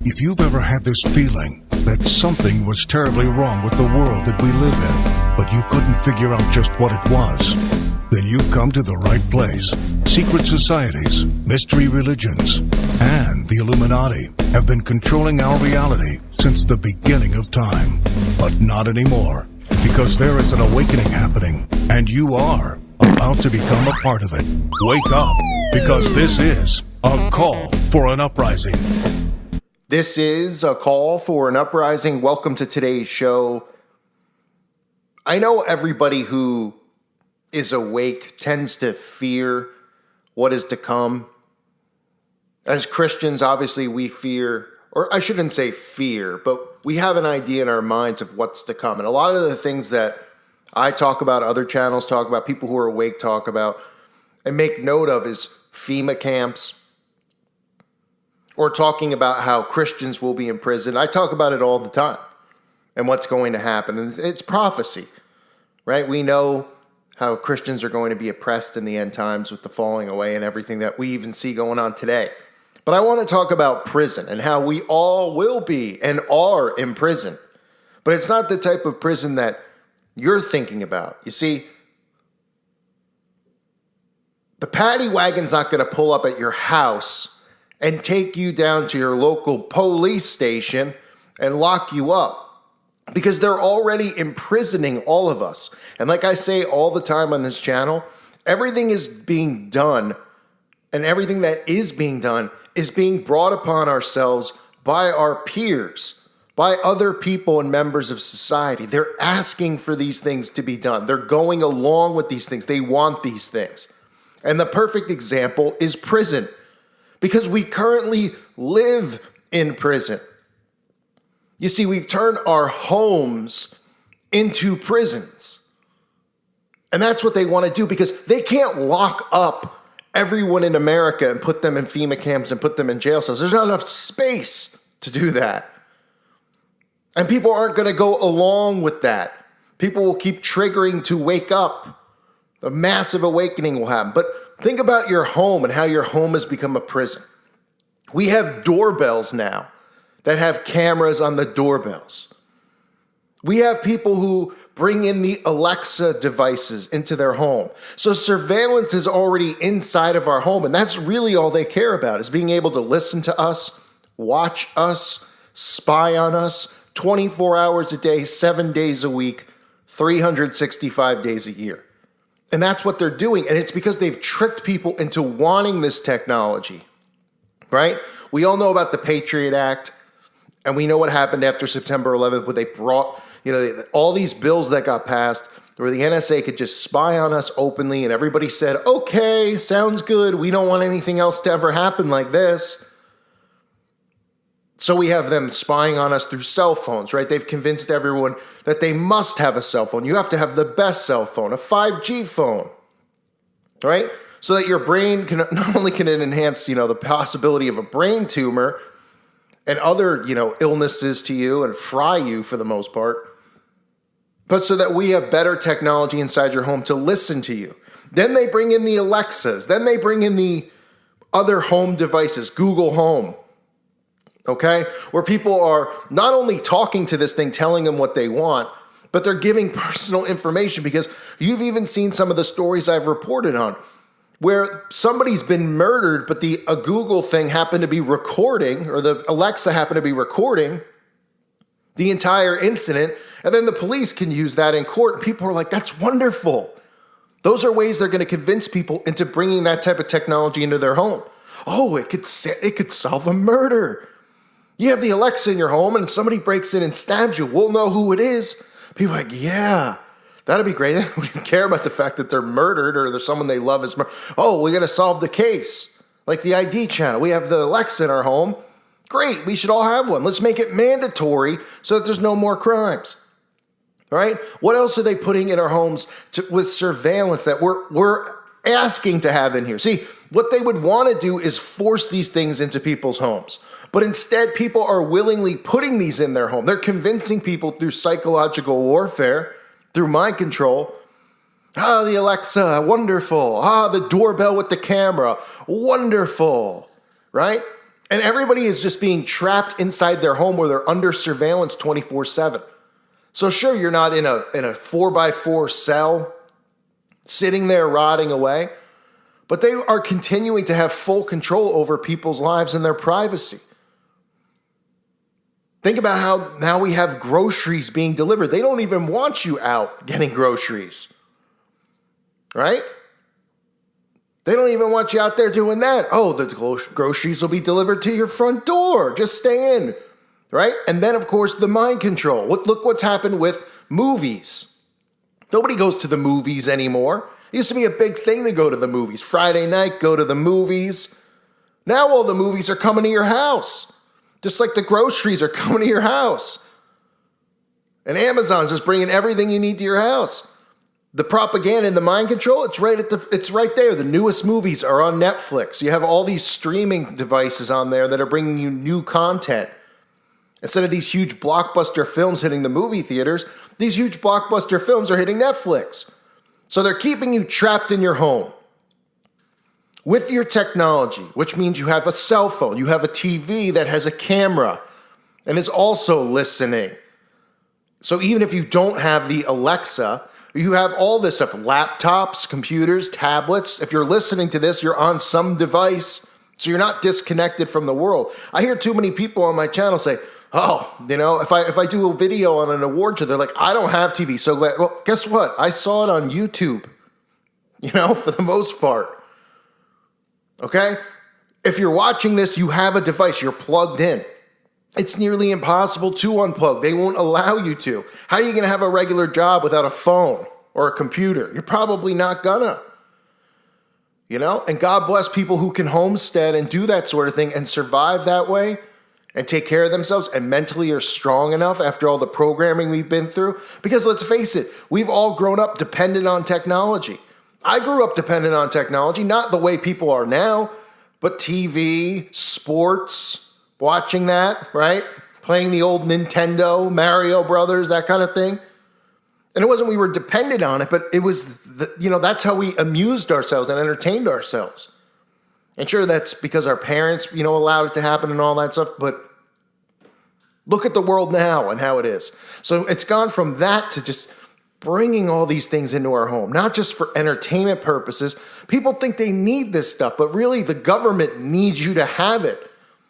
If you've ever had this feeling that something was terribly wrong with the world that we live in, but you couldn't figure out just what it was, then you've come to the right place. Secret societies, mystery religions, and the Illuminati have been controlling our reality since the beginning of time. But not anymore, because there is an awakening happening, and you are about to become a part of it. Wake up, because this is a call for an uprising. This is a call for an uprising. Welcome to today's show. I know everybody who is awake tends to fear what is to come. As Christians, obviously we fear, or I shouldn't say fear, but we have an idea in our minds of what's to come. And a lot of the things that I talk about, other channels talk about, people who are awake talk about, and make note of is FEMA camps, or talking about how Christians will be in prison. I talk about it all the time and what's going to happen. And it's prophecy, right? We know how Christians are going to be oppressed in the end times with the falling away and everything that we even see going on today. But I want to talk about prison and how we all will be and are in prison. But it's not the type of prison that you're thinking about. You see, the paddy wagon's not going to pull up at your house and take you down to your local police station and lock you up, because they're already imprisoning all of us. And like I say all the time on this channel, everything is being done, and everything that is being done is being brought upon ourselves by our peers, by other people and members of society. They're asking for these things to be done. They're going along with these things. They want these things. And the perfect example is prison, because we currently live in prison. You see, we've turned our homes into prisons. And that's what they want to do, because they can't lock up everyone in America and put them in FEMA camps and put them in jail cells. There's not enough space to do that. And people aren't going to go along with that. People will keep triggering to wake up. A massive awakening will happen. But think about your home and how your home has become a prison. We have doorbells now that have cameras on the doorbells. We have people who bring in the Alexa devices into their home. So surveillance is already inside of our home, and that's really all they care about, is being able to listen to us, watch us, spy on us 24 hours a day, 7 days a week, 365 days a year. And that's what they're doing. And it's because they've tricked people into wanting this technology, right? We all know about the Patriot Act, and we know what happened after September 11th, when they brought, all these bills that got passed where the NSA could just spy on us openly, and everybody said, okay, sounds good. We don't want anything else to ever happen like this. So we have them spying on us through cell phones, right? They've convinced everyone that they must have a cell phone. You have to have the best cell phone, a 5G phone, right? So that your brain can, not only can it enhance, the possibility of a brain tumor and other, illnesses to you and fry you for the most part, but so that we have better technology inside your home to listen to you. Then they bring in the Alexas. Then they bring in the other home devices, Google Home. Okay, where people are not only talking to this thing, telling them what they want, but they're giving personal information, because you've even seen some of the stories I've reported on where somebody's been murdered, but a Google thing happened to be recording, or the Alexa happened to be recording the entire incident, and then the police can use that in court, and people are like, that's wonderful. Those are ways they're going to convince people into bringing that type of technology into their home. Oh, it could solve a murder. You have the Alexa in your home and somebody breaks in and stabs you. We'll know who it is. People are like, yeah, that'd be great. We don't care about the fact that they're murdered or there's someone they love is murdered. Oh, we got to solve the case. Like the ID channel. We have the Alexa in our home. Great. We should all have one. Let's make it mandatory so that there's no more crimes. All right? What else are they putting in our homes with surveillance that we're asking to have in here? See, what they would want to do is force these things into people's homes. But instead, people are willingly putting these in their home. They're convincing people through psychological warfare, through mind control. Ah, the Alexa, wonderful. Ah, the doorbell with the camera, wonderful, right? And everybody is just being trapped inside their home where they're under surveillance 24/7. So sure, you're not in a 4x4 cell sitting there rotting away, but they are continuing to have full control over people's lives and their privacy. Think about how now we have groceries being delivered. They don't even want you out getting groceries, right? They don't even want you out there doing that. Oh, the groceries will be delivered to your front door. Just stay in, right? And then, of course, the mind control. Look what's happened with movies. Nobody goes to the movies anymore. It used to be a big thing to go to the movies. Friday night, go to the movies. Now all the movies are coming to your house, just like the groceries are coming to your house. And Amazon's just bringing everything you need to your house. The propaganda and the mind control, it's right there. The newest movies are on Netflix. You have all these streaming devices on there that are bringing you new content. Instead of these huge blockbuster films hitting the movie theaters, these huge blockbuster films are hitting Netflix. So they're keeping you trapped in your home with your technology, which means you have a cell phone, you have a TV that has a camera and is also listening. So even if you don't have the Alexa, you have all this stuff, laptops, computers, tablets. If you're listening to this, you're on some device, so you're not disconnected from the world. I hear too many people on my channel say, oh, if I do a video on an award show, they're like, I don't have TV. So, well, guess what? I saw it on YouTube, for the most part. Okay? If you're watching this, you have a device, you're plugged in. It's nearly impossible to unplug. They won't allow you to. How are you going to have a regular job without a phone or a computer? You're probably not gonna. And God bless people who can homestead and do that sort of thing and survive that way and take care of themselves and mentally are strong enough after all the programming we've been through. Because let's face it, we've all grown up dependent on technology. I grew up dependent on technology, not the way people are now, but TV, sports, watching that, right? Playing the old Nintendo, Mario Brothers, that kind of thing. And it wasn't we were dependent on it, but it was, that's how we amused ourselves and entertained ourselves. And sure, that's because our parents, allowed it to happen and all that stuff, but look at the world now and how it is. So it's gone from that to just bringing all these things into our home, not just for entertainment purposes. People think they need this stuff, but really the government needs you to have it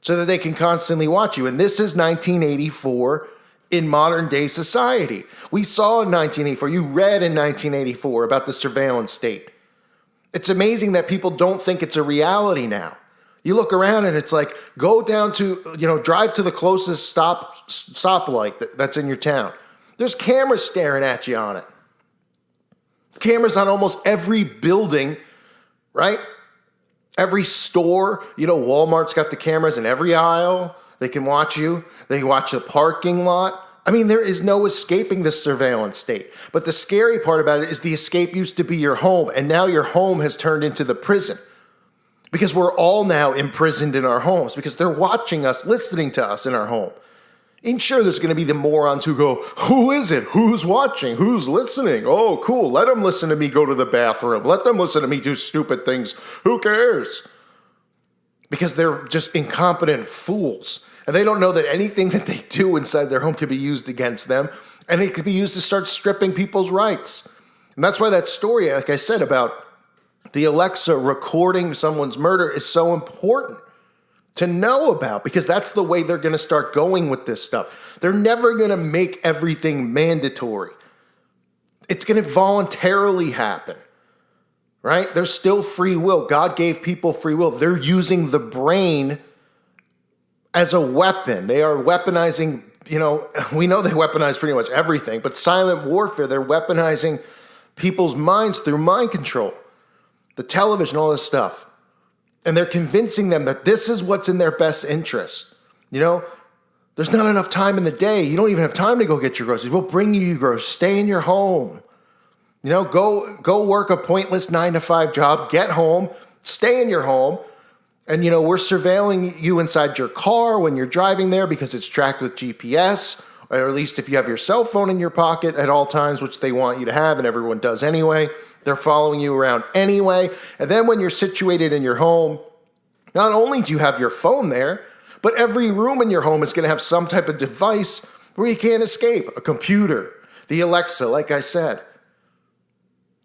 so that they can constantly watch you. And this is 1984 in modern day society. We saw in 1984, you read in 1984 about the surveillance state. It's amazing that people don't think it's a reality now. You look around and it's like, go down to, drive to the closest stoplight that's in your town. There's cameras staring at you on it. Cameras on almost every building, right? Every store, Walmart's got the cameras in every aisle. They can watch you. They can watch the parking lot. I mean, there is no escaping this surveillance state. But the scary part about it is the escape used to be your home, and now your home has turned into the prison. Because we're all now imprisoned in our homes because they're watching us, listening to us in our home. And sure, there's going to be the morons who go, who is it? Who's watching? Who's listening? Oh, cool. Let them listen to me go to the bathroom. Let them listen to me do stupid things. Who cares? Because they're just incompetent fools. And they don't know that anything that they do inside their home could be used against them. And it could be used to start stripping people's rights. And that's why that story, like I said, about the Alexa recording someone's murder is so important to know about, because that's the way they're going to start going with this stuff. They're never going to make everything mandatory. It's going to voluntarily happen, right? There's still free will. God gave people free will. They're using the brain as a weapon. They are weaponizing, we know they weaponize pretty much everything, but silent warfare, they're weaponizing people's minds through mind control, the television, all this stuff. And they're convincing them that this is what's in their best interest. There's not enough time in the day. You don't even have time to go get your groceries. We'll bring you your groceries. Stay in your home. Go work a pointless 9-to-5 job. Get home. Stay in your home. And, we're surveilling you inside your car when you're driving there because it's tracked with GPS, or at least if you have your cell phone in your pocket at all times, which they want you to have, and everyone does anyway. They're following you around anyway. And then when you're situated in your home, Not only do you have your phone there, but every room in your home is going to have some type of device where you can't escape. A computer, the Alexa, like I said,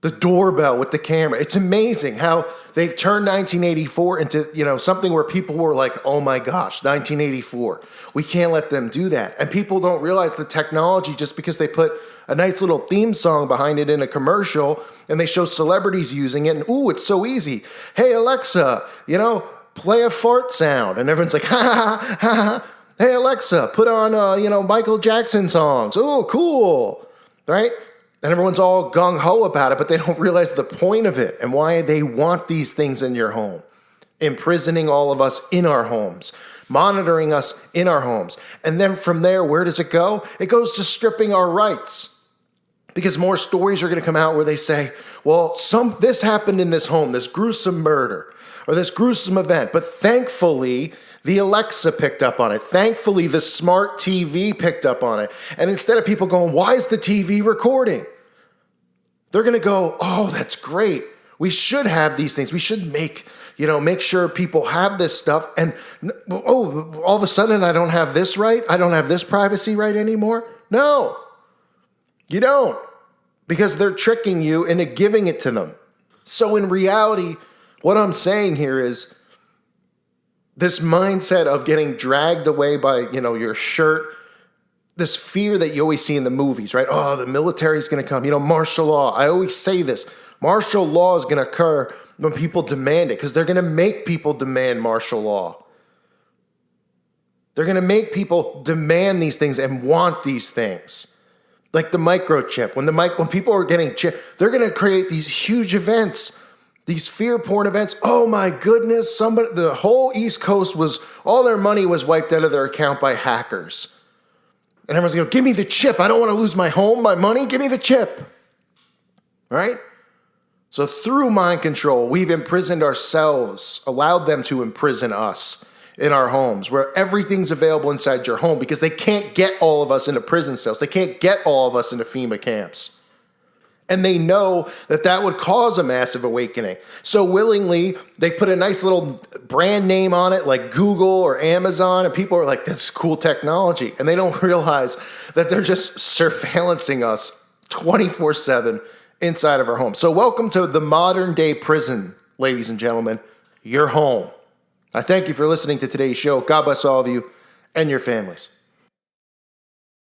the doorbell with the camera. It's amazing how they've turned 1984 into, something where people were like, oh my gosh, 1984. We can't let them do that. And people don't realize the technology just because they put a nice little theme song behind it in a commercial and they show celebrities using it. And ooh, it's so easy. Hey, Alexa, play a fart sound. And everyone's like, ha ha ha ha. Hey, Alexa, put on, Michael Jackson songs. Oh, cool. Right? And everyone's all gung-ho about it, but they don't realize the point of it and why they want these things in your home. Imprisoning all of us in our homes, monitoring us in our homes. And then from there, where does it go? It goes to stripping our rights. Because more stories are going to come out where they say, well, this happened in this home, this gruesome murder or this gruesome event. But thankfully, the Alexa picked up on it. Thankfully, the smart TV picked up on it. And instead of people going, why is the TV recording? They're going to go, oh, that's great. We should have these things. We should make sure people have this stuff. And all of a sudden I don't have this right. I don't have this privacy right anymore. No, you don't, because they're tricking you into giving it to them. So in reality, what I'm saying here is, this mindset of getting dragged away by, your shirt, this fear that you always see in the movies, right? Oh, the military is going to come, martial law. I always say this. Martial law is going to occur when people demand it because they're going to make people demand martial law. They're going to make people demand these things and want these things. Like the microchip. When people are getting chipped, they're going to create these huge events. These fear porn events, oh my goodness, the whole East Coast all their money was wiped out of their account by hackers. And everyone's going, give me the chip. I don't want to lose my home, my money. Give me the chip. Right? So through mind control, we've imprisoned ourselves, allowed them to imprison us in our homes, where everything's available inside your home because they can't get all of us into prison cells. They can't get all of us into FEMA camps. And they know that would cause a massive awakening. So willingly, they put a nice little brand name on it like Google or Amazon. And people are like, this is cool technology. And they don't realize that they're just surveillancing us 24/7 inside of our home. So welcome to the modern day prison, ladies and gentlemen, your home. I thank you for listening to today's show. God bless all of you and your families.